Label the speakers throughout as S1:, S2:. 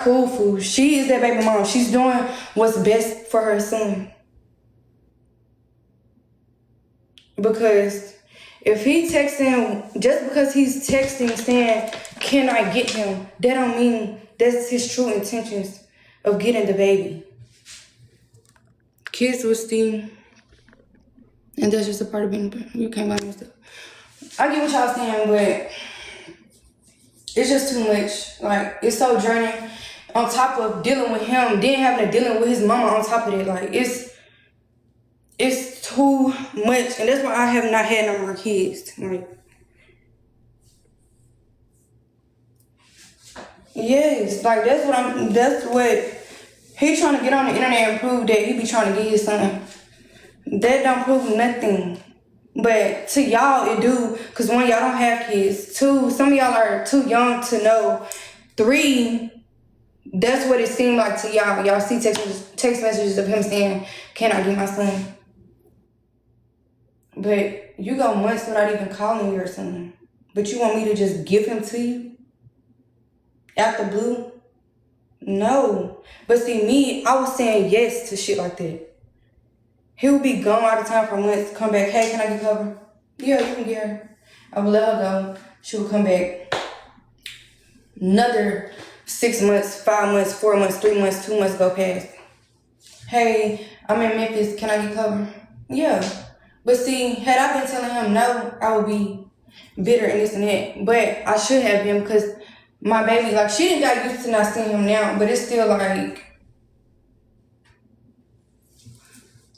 S1: cool fool. She is that baby mom. She's doing what's best for her son. Because if he texting, just because he's texting saying, can I get him? That don't mean that's his true intentions of getting the baby. Kids with Steve. And that's just a part of being, you can't blame yourself. I get what y'all saying, but it's just too much. Like, it's so draining. On top of dealing with him, then having to dealing with his mama on top of it. Like, it's too much. And that's why I have not had no more kids. Like, yes, like that's what he trying to get on the internet and prove that he be trying to get his son. That don't prove nothing. But to y'all, it do. Because one, y'all don't have kids. Two, some of y'all are too young to know. Three, that's what it seemed like to y'all. Y'all see text messages of him saying, can I get my son? But you go months without even calling your son. But you want me to just give him to you? Out the blue? No. But see, me, I was saying yes to shit like that. He would be gone all the time for months, come back, hey, can I get cover? Yeah, you can get her. I would let her go. She would come back. Another 6 months, 5 months, 4 months, 3 months, 2 months go past. Hey, I'm in Memphis, can I get cover? Yeah. But see, had I been telling him no, I would be bitter and this and that. But I should have been because my baby, like, she didn't got used to not seeing him now, but it's still like,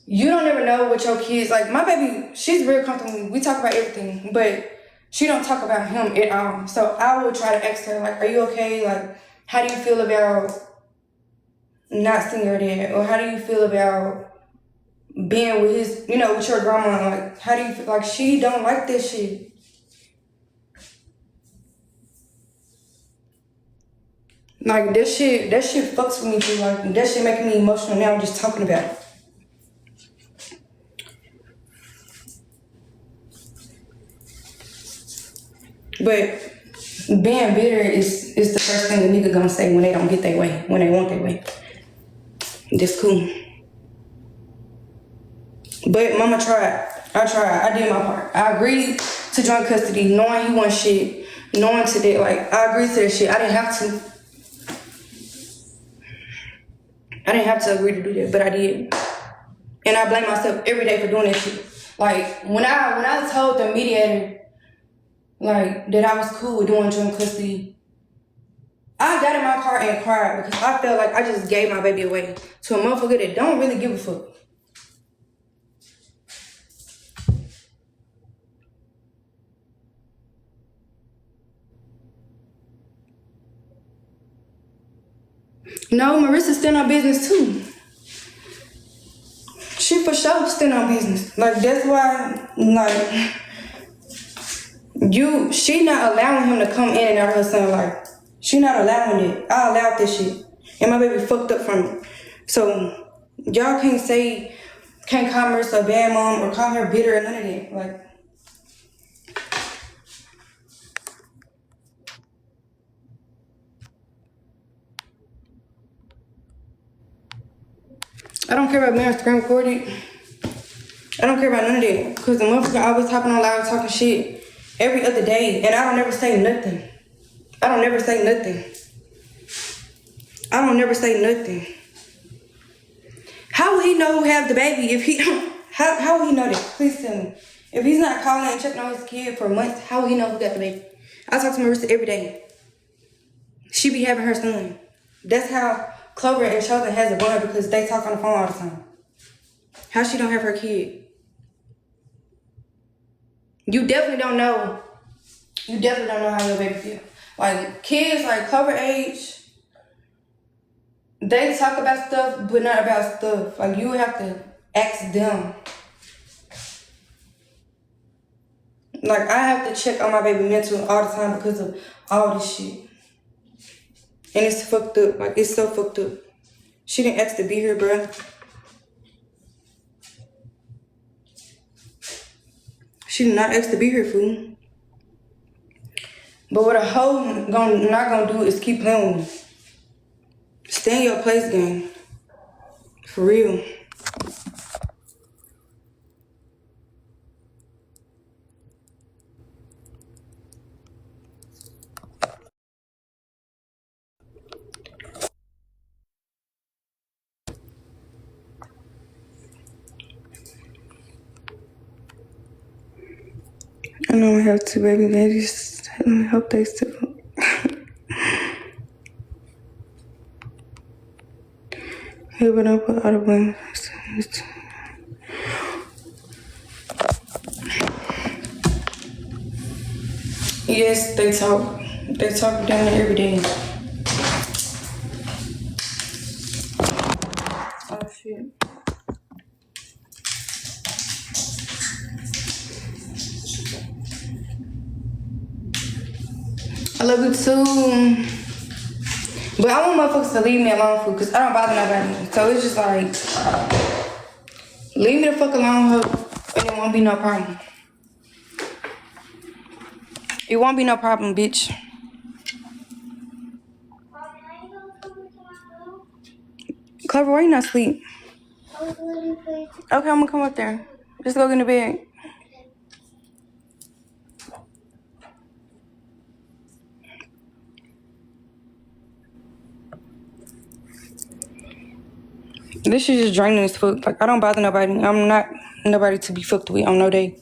S1: you don't ever know what your kids, like, my baby, she's real comfortable. We talk about everything, but she don't talk about him at all. So I will try to ask her, like, are you okay? Like, how do you feel about not seeing your dad? Or how do you feel about being with his, you know, with your grandma? Like, how do you feel? Like, she don't like this shit. Like, that shit fucks with me too. Like, that shit making me emotional now just talking about it. But being bitter is the first thing a nigga gonna say when they don't get their way, when they want their way. That's cool. But mama tried. I tried. I did my part. I agreed to joint custody, knowing he wasn't shit, knowing to that, like, I agreed to that shit. I didn't have to. I didn't have to agree to do that, but I did. And I blame myself every day for doing that shit. Like, when I told the mediator, like, that I was cool with doing joint custody, I got in my car and cried because I felt like I just gave my baby away to a motherfucker that don't really give a fuck. No, Marissa's still on business too. She for sure still on business. Like, that's why, like, she not allowing him to come in and out of her son's life. She not allowing it. I allowed this shit. And my baby fucked up from it. So, y'all can't call Marissa a bad mom or call her bitter or none of that. Like, I don't care about being screen recorded. I don't care about none of that. Because the motherfucker always hopping on loud talking shit every other day. And I don't never say nothing. I don't never say nothing. How will he know who have the baby if he don't? How will he know that? Please tell me. If he's not calling and checking on his kid for months, how will he know who got the baby? I talk to Marissa every day. She be having her son. That's how Clover and Chosen has a bond, because they talk on the phone all the time. How she don't have her kid? You definitely don't know. You definitely don't know how your baby feel. Like, kids like Clover age, they talk about stuff, but not about stuff. Like, you have to ask them. Like, I have to check on my baby mental all the time because of all this shit. And it's fucked up. Like, it's so fucked up. She didn't ask to be here, bruh. She did not ask to be here, fool. But what a hoe not gonna do is keep playing with me. Stay in your place, gang. For real. I know I have two baby daddies. I hope they still. Yeah, but I put out of blame. Yes, they talk. They talk down there every day. Oh shit. I love you too. But I want motherfuckers to leave me alone, fool, because I don't bother nobody. So it's just like, leave me the fuck alone, ho, and it won't be no problem. It won't be no problem, bitch. Clever, why you not asleep? Okay, I'm gonna come up there. Just go get in the bed. This shit just draining as fuck. Like, I don't bother nobody. I'm not nobody to be fucked with on no day.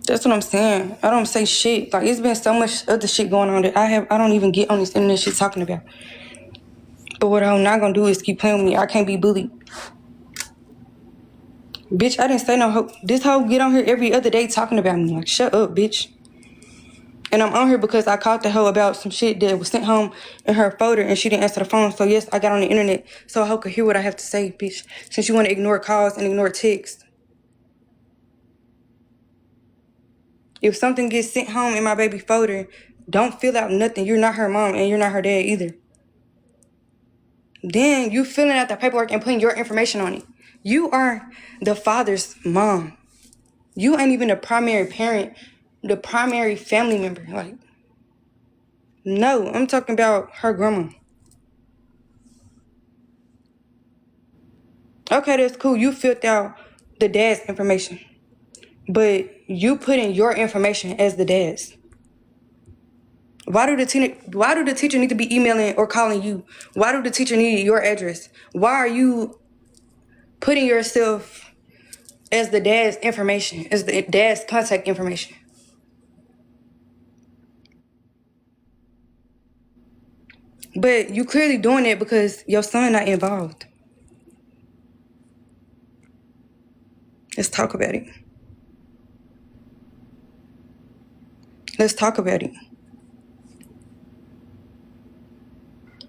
S1: That's what I'm saying. I don't say shit. Like, it's been so much other shit going on that I don't even get on this internet shit talking about. But what I'm not gonna do is keep playing with me. I can't be bullied. Bitch, I didn't say no hoe. This hoe get on here every other day talking about me. Like, shut up, bitch. And I'm on here because I called the hoe about some shit that was sent home in her folder and she didn't answer the phone. So yes, I got on the internet so a hoe could hear what I have to say, bitch. Since you want to ignore calls and ignore texts. If something gets sent home in my baby folder, don't fill out nothing. You're not her mom and you're not her dad either. Then you filling out the paperwork and putting your information on it. You are the father's mom. You ain't even the primary parent, the primary family member. Like, no, I'm talking about her grandma. Okay, that's cool. You filled out the dad's information. But you put in your information as the dad's. Why do the teacher need to be emailing or calling you? Why do the teacher need your address? Why are you putting yourself as the dad's information, as the dad's contact information? But you clearly doing it because your son not involved. Let's talk about it. Let's talk about it.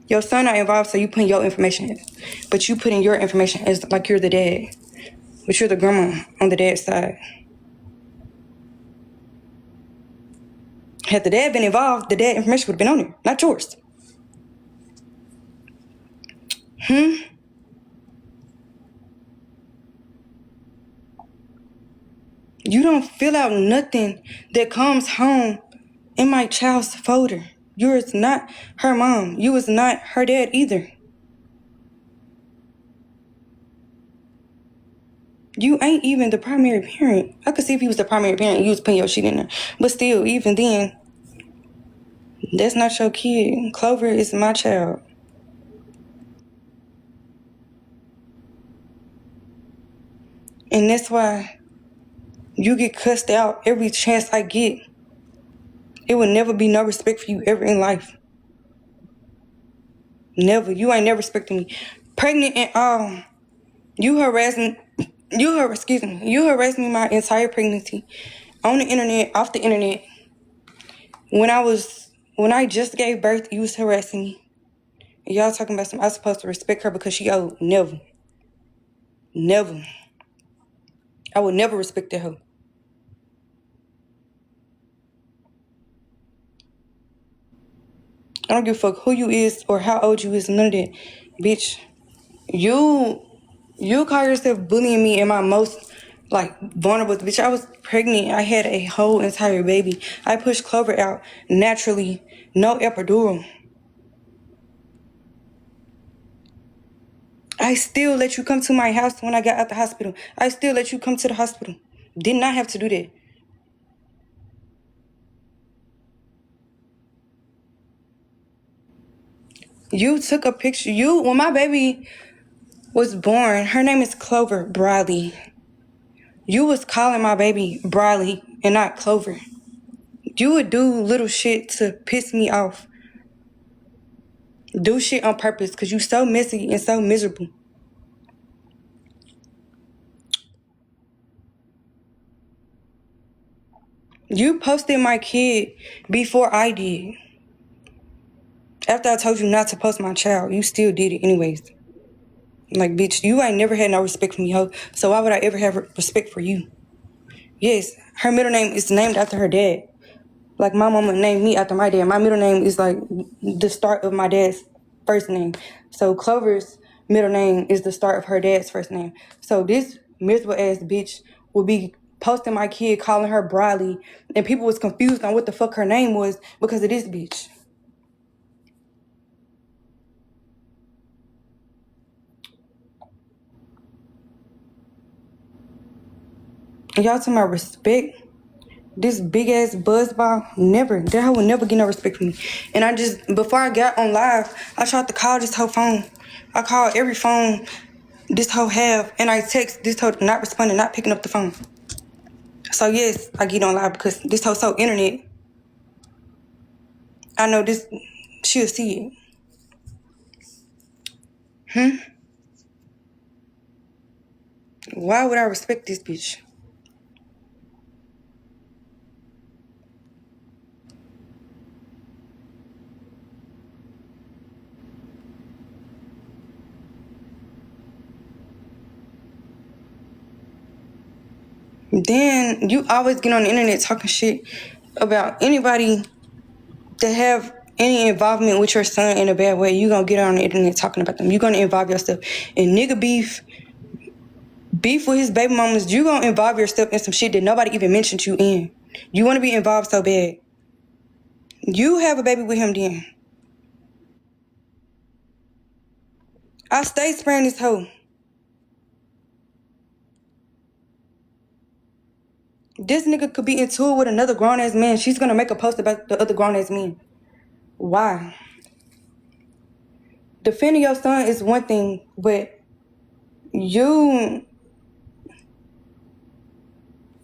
S1: Your son not involved, so you putting your information in. But you putting your information as like you're the dad. But you're the grandma on the dad's side. Had the dad been involved, the dad information would have been on there, not yours. You don't fill out nothing that comes home in my child's folder. You is not her mom. You is not her dad either. You ain't even the primary parent. I could see if he was the primary parent, you was putting your shit in there. But still, even then, that's not your kid. Clover is my child. And that's why you get cussed out every chance I get. It will never be no respect for you ever in life. Never. You ain't never respecting me. Pregnant and all. You harassed me my entire pregnancy. On the internet, off the internet. When I just gave birth, you was harassing me. And y'all talking about I was supposed to respect her because she old. Never. Never. I would never respect her. I don't give a fuck who you is or how old you is, none of that. Bitch, you call yourself bullying me in my most, like, vulnerable. Bitch, I was pregnant. I had a whole entire baby. I pushed Clover out naturally. No epidural. I still let you come to my house when I got out the hospital. I still let you come to the hospital. Did not have to do that. You took a picture. When my baby was born, her name is Clover Briley. You was calling my baby Briley and not Clover. You would do little shit to piss me off. Do shit on purpose because you so messy and so miserable. You posted my kid before I did. After I told you not to post my child, you still did it anyways. Like, bitch, you ain't never had no respect for me, ho. So why would I ever have respect for you? Yes, her middle name is named after her dad. Like, my mama named me after my dad. My middle name is like the start of my dad's first name. So Clover's middle name is the start of her dad's first name. So this miserable ass bitch will be posting my kid, calling her Briley, and people was confused on what the fuck her name was because of this bitch. Y'all talking about respect? This big ass buzzball, never. That hoe will never get no respect from me. And I just, before I got on live, I tried to call this whole phone. I called every phone this hoe have, and I text this hoe not responding, not picking up the phone. So yes, I get on live because this hoe so internet. I know this, she'll see it. Why would I respect this bitch? Then you always get on the internet talking shit about anybody that have any involvement with your son in a bad way. You gonna get on the internet talking about them. You gonna involve yourself in nigga beef with his baby mamas. You gonna involve yourself in some shit that nobody even mentioned you in. You wanna be involved so bad. You have a baby with him then. I stay spraying this hoe. This nigga could be into it with another grown-ass man. She's gonna make a post about the other grown-ass man. Why? Defending your son is one thing, but you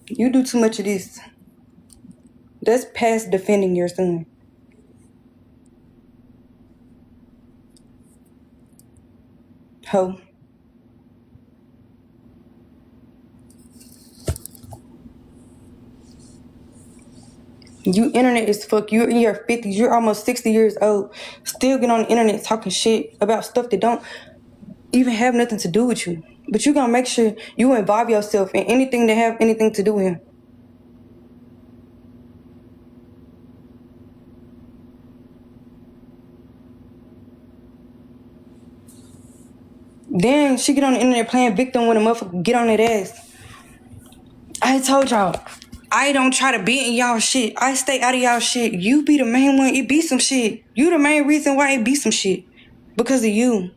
S1: do too much of this. That's past defending your son. Ho. You internet as fuck. You're in your 50s. You're almost 60 years old. Still get on the internet talking shit about stuff that don't even have nothing to do with you. But you gonna make sure you involve yourself in anything that have anything to do with him. Then she get on the internet playing victim when a motherfucker get on that ass. I told y'all, I don't try to be in y'all shit. I stay out of y'all shit. You be the main one. It be some shit. You the main reason why it be some shit. Because of you.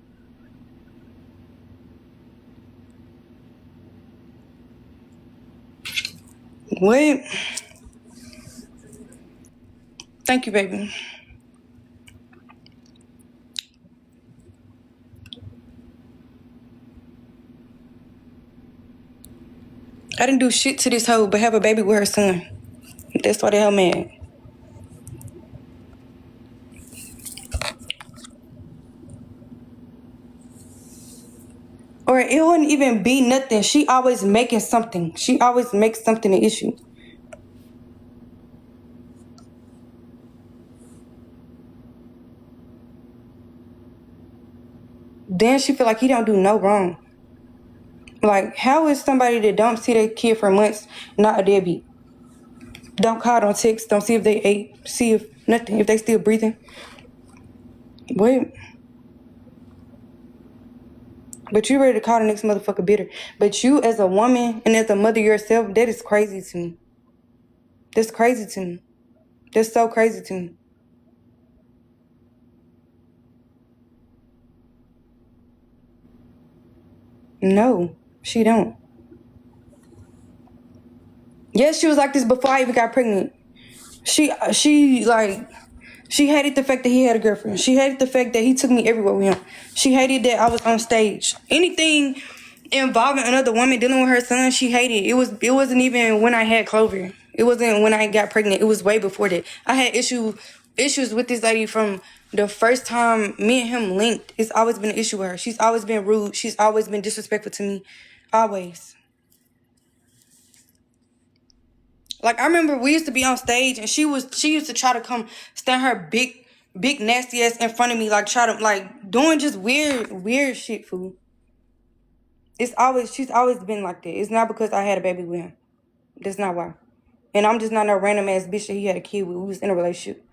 S1: What? Thank you, baby. I didn't do shit to this hoe but have a baby with her son. That's why the hell mad. Or it wouldn't even be nothing. She always making something. She always makes something an issue. Then she feel like he don't do no wrong. Like, how is somebody that don't see their kid for months not a deadbeat? Don't call, don't text, don't see if they ate, see if nothing, if they still breathing. What? But you ready to call the next motherfucker bitter. But you as a woman and as a mother yourself, that is crazy to me. That's crazy to me. That's so crazy to me. No, she don't. Yes, she was like this before I even got pregnant. She hated the fact that he had a girlfriend. She hated the fact that he took me everywhere with him. She hated that I was on stage. Anything involving another woman dealing with her son, she hated. It wasn't even when I had Clover. It wasn't when I got pregnant. It was way before that. I had issues with this lady from the first time me and him linked. It's always been an issue with her. She's always been rude. She's always been disrespectful to me. Always. Like, I remember we used to be on stage and she used to try to come stand her big nasty ass in front of me, like try to like doing just weird shit, fool. She's always been like that. It's not because I had a baby with him. That's not why. And I'm just not no random ass bitch that he had a kid with. We was in a relationship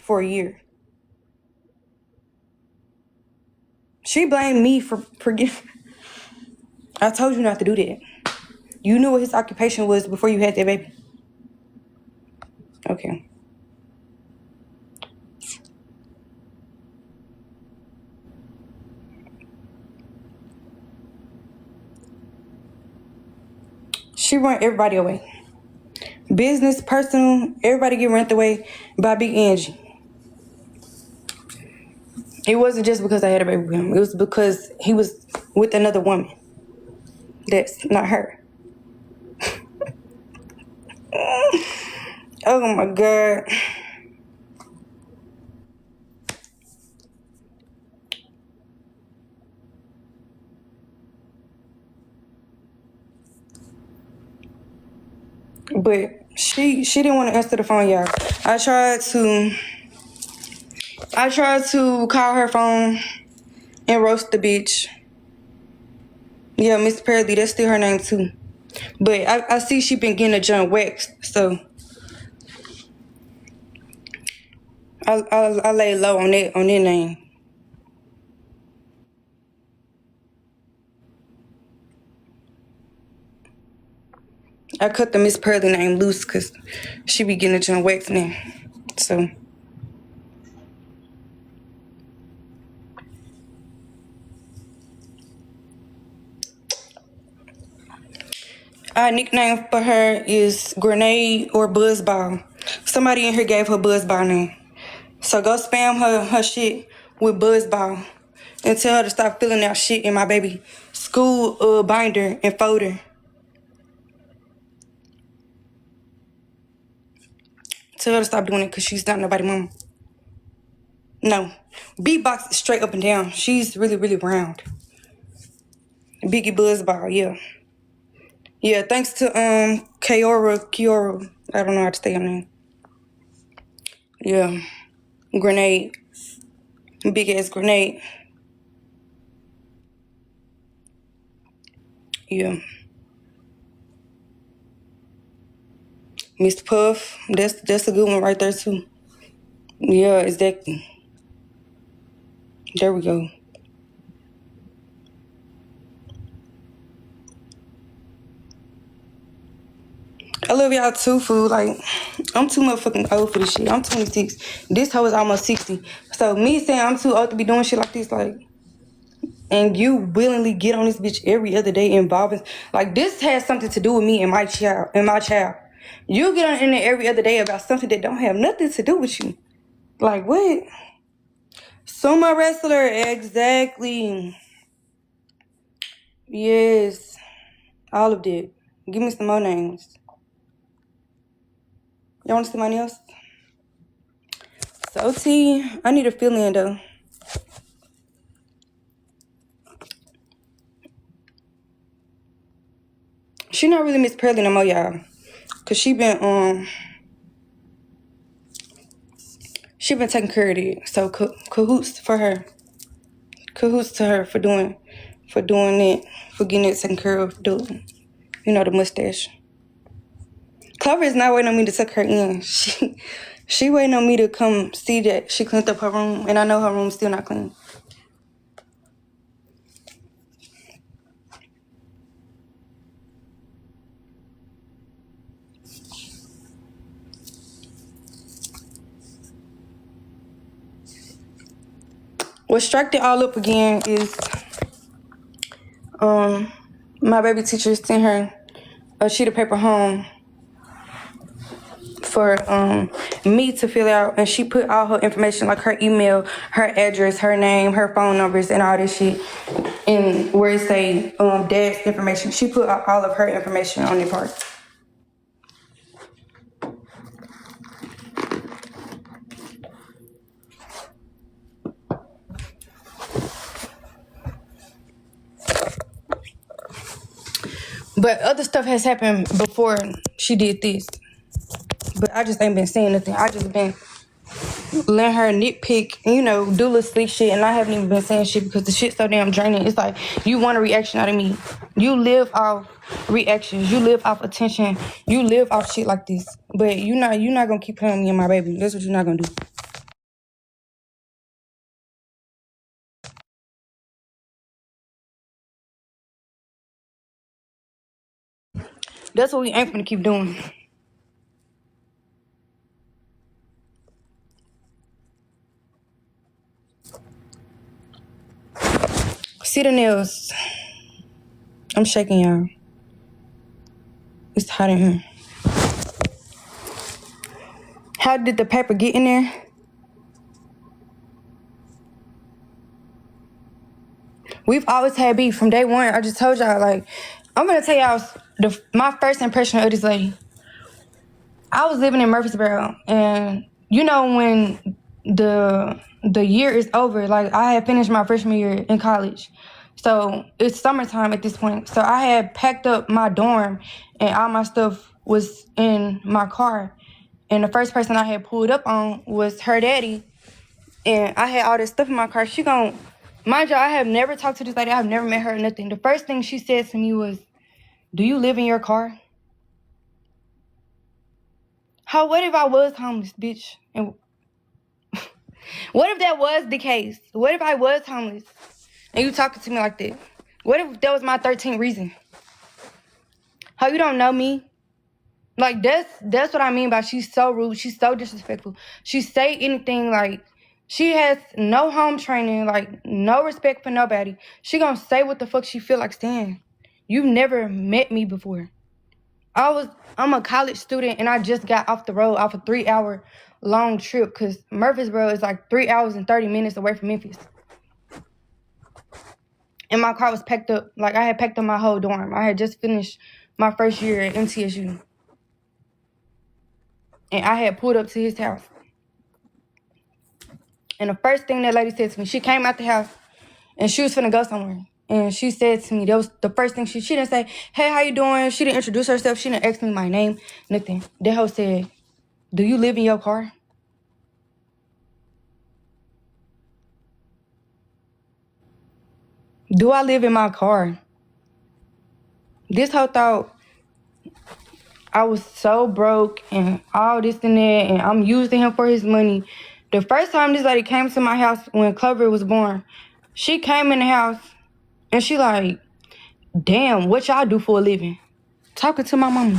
S1: for a year. She blamed me for forgetting. I told you not to do that. You knew what his occupation was before you had that baby. Okay. She run everybody away. Business, personal, everybody get rent away by Big Angie. It wasn't just because I had a baby with him. It was because he was with another woman. That's not her. Oh my God. But she didn't want to answer the phone, y'all. I tried to call her phone and roast the bitch. Yeah, Miss Pearly, that's still her name too. But I see she been getting a joint waxed, so I lay low on that name. I cut the Miss Pearly name loose because she be getting a joint waxed now. So our nickname for her is Grenade or Buzzball. Somebody in here gave her Buzzball name. So go spam her shit with Buzzball and tell her to stop filling out shit in my baby school binder and folder. Tell her to stop doing it because she's not nobody's mama. No. Beatbox is straight up and down. She's really, really round. Biggie Buzzball, yeah. Yeah, thanks to Kiora. I don't know how to say her name. Yeah. Grenade. Big ass grenade. Yeah. Mr. Puff. That's a good one right there too. Yeah, exactly. There we go. I love y'all too, fool. Like, I'm too motherfucking old for this shit. I'm 26. This hoe is almost 60. So me saying I'm too old to be doing shit like this, like, and you willingly get on this bitch every other day involving, like, this has something to do with me and my child. You get on the internet every other day about something that don't have nothing to do with you. Like, what? Sumo wrestler, exactly. Yes. All of that. Give me some more names. Y'all want to see my nails? So T, I need a fill-in though. She not really Miss Pearly no more, y'all. Cause she been taking care of it. So cahoots for her. Cahoots to her for doing it, for getting it taken care of, the mustache. Clover is not waiting on me to tuck her in. She waiting on me to come see that she cleaned up her room, and I know her room's still not clean. What struck it all up again is my baby teacher sent her a sheet of paper home for me to fill out, and she put all her information, like her email, her address, her name, her phone numbers, and all this shit in where it say dad's information. She put all of her information on the part. But other stuff has happened before she did this. But I just ain't been saying nothing. I just been letting her nitpick and, do little sleep shit. And I haven't even been saying shit because the shit's so damn draining. It's like, you want a reaction out of me. You live off reactions. You live off attention. You live off shit like this. But you're not going to keep playing me and my baby. That's what you're not going to do. That's what we ain't going to keep doing. See the nails. I'm shaking, y'all. It's hot in here. How did the paper get in there? We've always had beef from day one. I just told y'all, like, I'm going to tell y'all my first impression of this lady. I was living in Murfreesboro, and when the year is over, like, I had finished my freshman year in college. So it's summertime at this point. So I had packed up my dorm, and all my stuff was in my car. And the first person I had pulled up on was her daddy. And I had all this stuff in my car. Mind you, I have never talked to this lady. I have never met her or nothing. The first thing she said to me was, "Do you live in your car?" What if I was homeless, bitch? And what if that was the case? What if I was homeless and you talking to me like that? What if that was my 13th reason? How you don't know me? Like, that's what I mean by she's so rude. She's so disrespectful. She say anything, like, she has no home training, like, no respect for nobody. She gonna say what the fuck she feel like saying. You've never met me before. I'm a college student, and I just got off the road off a 3-hour long trip, because Murfreesboro is like 3 hours and 30 minutes away from Memphis. And my car was packed up. Like, I had packed up my whole dorm. I had just finished my first year at MTSU. And I had pulled up to his house. And the first thing that lady said to me, she came out the house, and she was finna go somewhere. And she said to me, that was the first thing she didn't say, "Hey, how you doing?" She didn't introduce herself. She didn't ask me my name, nothing. That hoe said, "Do you live in your car?" Do I live in my car? This hoe thought I was so broke and all this and that, and I'm using him for his money. The first time this lady came to my house when Clover was born, she came in the house and she like, "Damn, what y'all do for a living?" Talking to my mama.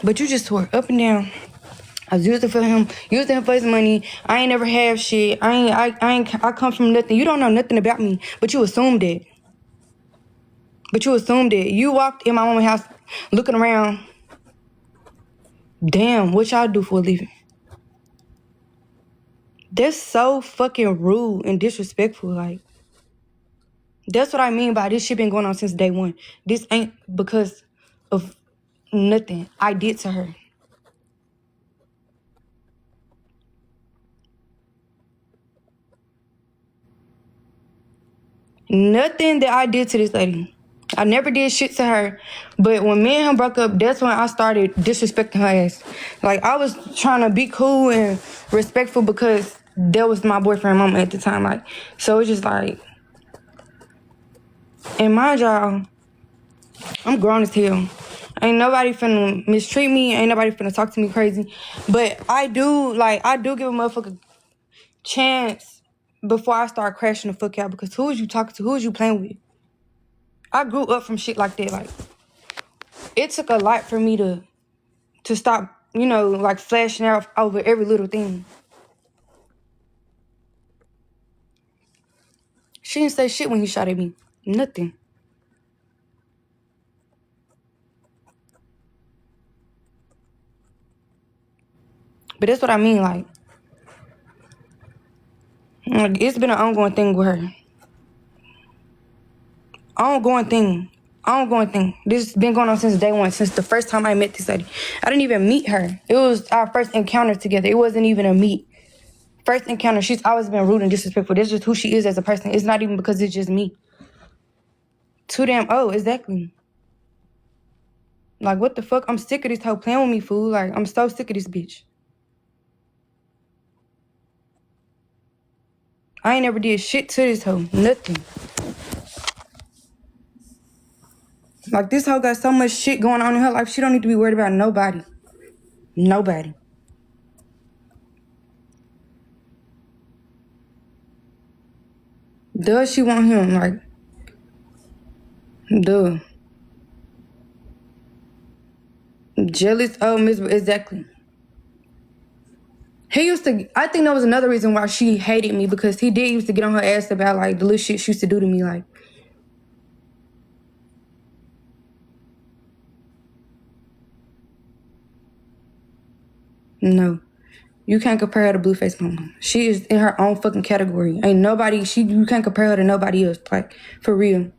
S1: But you just tore up and down. I was using him for his money. I ain't never have shit. I come from nothing. You don't know nothing about me, but you assumed it. You walked in my mama's house looking around. Damn, what y'all do for a living? That's so fucking rude and disrespectful. Like, that's what I mean by this shit been going on since day one. This ain't because of nothing I did to her. Nothing that I did to this lady. I never did shit to her. But when me and him broke up, that's when I started disrespecting her ass. Like, I was trying to be cool and respectful because that was my boyfriend mama at the time. Like, so it's just like, And mind y'all, I'm grown as hell. Ain't nobody finna mistreat me. Ain't nobody finna talk to me crazy. But I do give a motherfucker chance before I start crashing the fuck out. Because who is you talking to? Who is you playing with? I grew up from shit like that. Like, it took a lot for me to stop, like flashing out over every little thing. She didn't say shit when he shot at me. Nothing. But that's what I mean, like it's been an ongoing thing with her. Ongoing thing. This has been going on since day one, since the first time I met this lady. I didn't even meet her. It was our first encounter together. It wasn't even a meet. First encounter, she's always been rude and disrespectful. That's just who she is as a person. It's not even because it's just me. Too damn exactly. Like, what the fuck? I'm sick of this hoe playing with me, fool. Like, I'm so sick of this bitch. I ain't never did shit to this hoe. Nothing. Like, this hoe got so much shit going on in her life, she don't need to be worried about nobody. Nobody. Does she want him? Like, duh. Jealous? Oh, miserable. Exactly. He used to, I think that was another reason why she hated me, because he did used to get on her ass about, like, the little shit she used to do to me, like. No. You can't compare her to Blueface Mama. She is in her own fucking category. Ain't nobody, you can't compare her to nobody else, like, for real.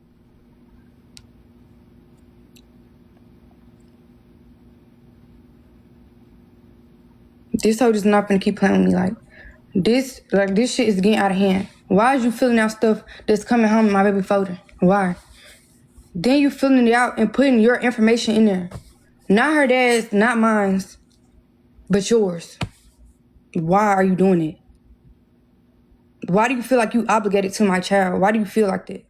S1: This hoe just not gonna keep playing with me, like. This shit is getting out of hand. Why is you filling out stuff that's coming home in my baby folder? Why? Then you filling it out and putting your information in there. Not her dad's, not mine's, but yours. Why are you doing it? Why do you feel like you obligated to my child? Why do you feel like that?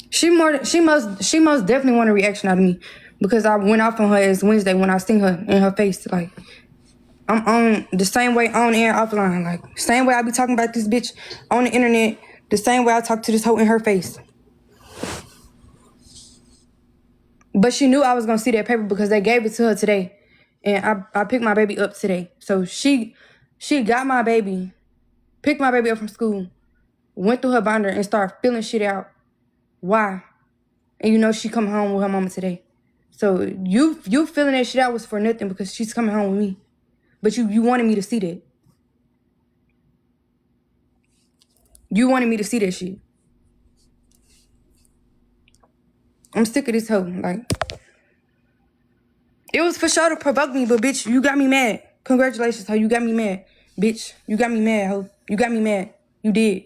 S1: She most definitely want a reaction out of me, because I went off on her as Wednesday when I seen her in her face. Like, I'm on the same way on and offline. Like, same way I be talking about this bitch on the internet, the same way I talk to this hoe in her face. But she knew I was gonna see that paper because they gave it to her today. And I picked my baby up today. So she got my baby, picked my baby up from school, went through her binder and started filling shit out. Why? And she come home with her mama today. So you filling that shit out was for nothing, because she's coming home with me. But you wanted me to see that. You wanted me to see that shit. I'm sick of this hoe. Like, it was for sure to provoke me, but bitch, you got me mad. Congratulations, hoe. You got me mad. Bitch, you got me mad, hoe. You got me mad. You did.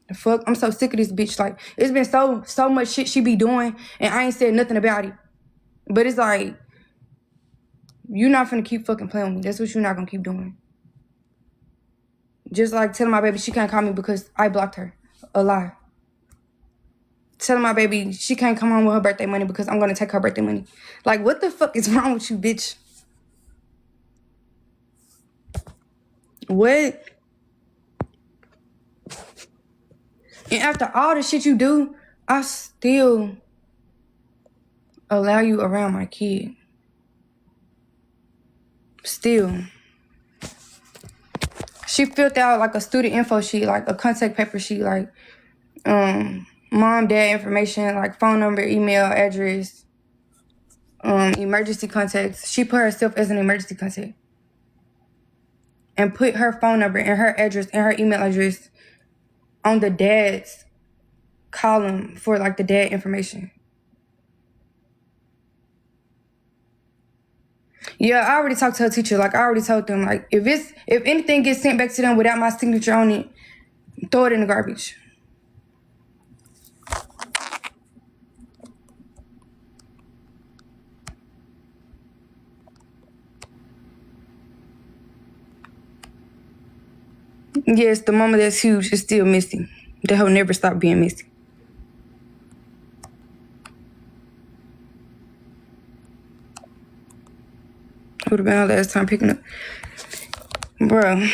S1: The fuck? I'm so sick of this bitch. Like, it's been so much shit she be doing, and I ain't said nothing about it. But it's like, you not finna keep fucking playing with me. That's what you're not gonna keep doing. Just like telling my baby she can't call me because I blocked her. A lie. Telling my baby she can't come home with her birthday money because I'm gonna take her birthday money. Like, what the fuck is wrong with you, bitch? What? And after all the shit you do, I still allow you around my kid. Still. She filled out like a student info sheet, like a contact paper sheet, like mom, dad information, like phone number, email, address, emergency contacts. She put herself as an emergency contact. And put her phone number and her address and her email address on the dad's column for like the dad information. Yeah, I already talked to her teacher. Like, I already told them, like, if anything gets sent back to them without my signature on it, throw it in the garbage. Yes, the mama that's huge is still missing. That hoe never stopped being missing. Would have been our last time picking up. Bro.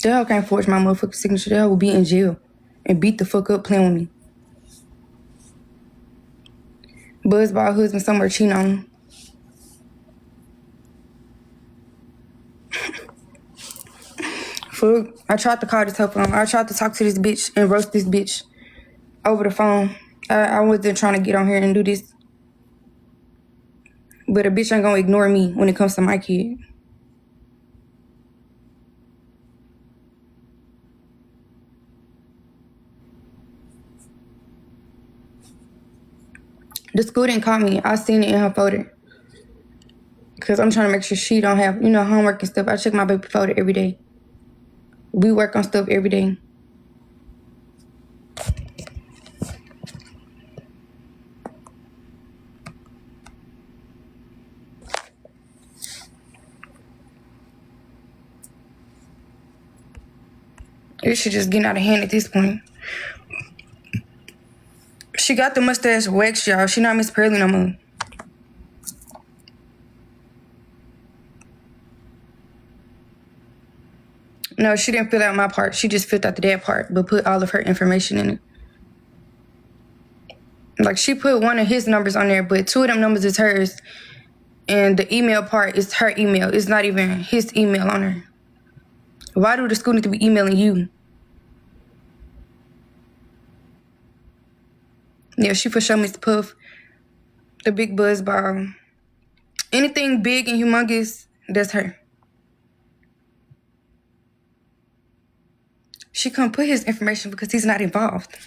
S1: That hoe can't forge my motherfucking signature. That hoe will be in jail and beat the fuck up playing with me. Buzzball husband somewhere cheating on him. Fuck. I tried to call this hoe phone. I tried to talk to this bitch and roast this bitch over the phone. I wasn't trying to get on here and do this. But a bitch ain't gonna ignore me when it comes to my kid. The school didn't call me. I seen it in her folder. Because I'm trying to make sure she don't have, homework and stuff. I check my baby folder every day. We work on stuff every day. This shit just getting out of hand at this point. She got the mustache waxed, y'all. She not Miss Pearly no more. No, she didn't fill out my part. She just filled out the dad part, but put all of her information in it. Like, she put one of his numbers on there, but 2 of them numbers is hers. And the email part is her email. It's not even his email on her. Why do the school need to be emailing you? Yeah, she for sure Mr. Puff. The big buzzball. Anything big and humongous, that's her. She couldn't put his information because he's not involved.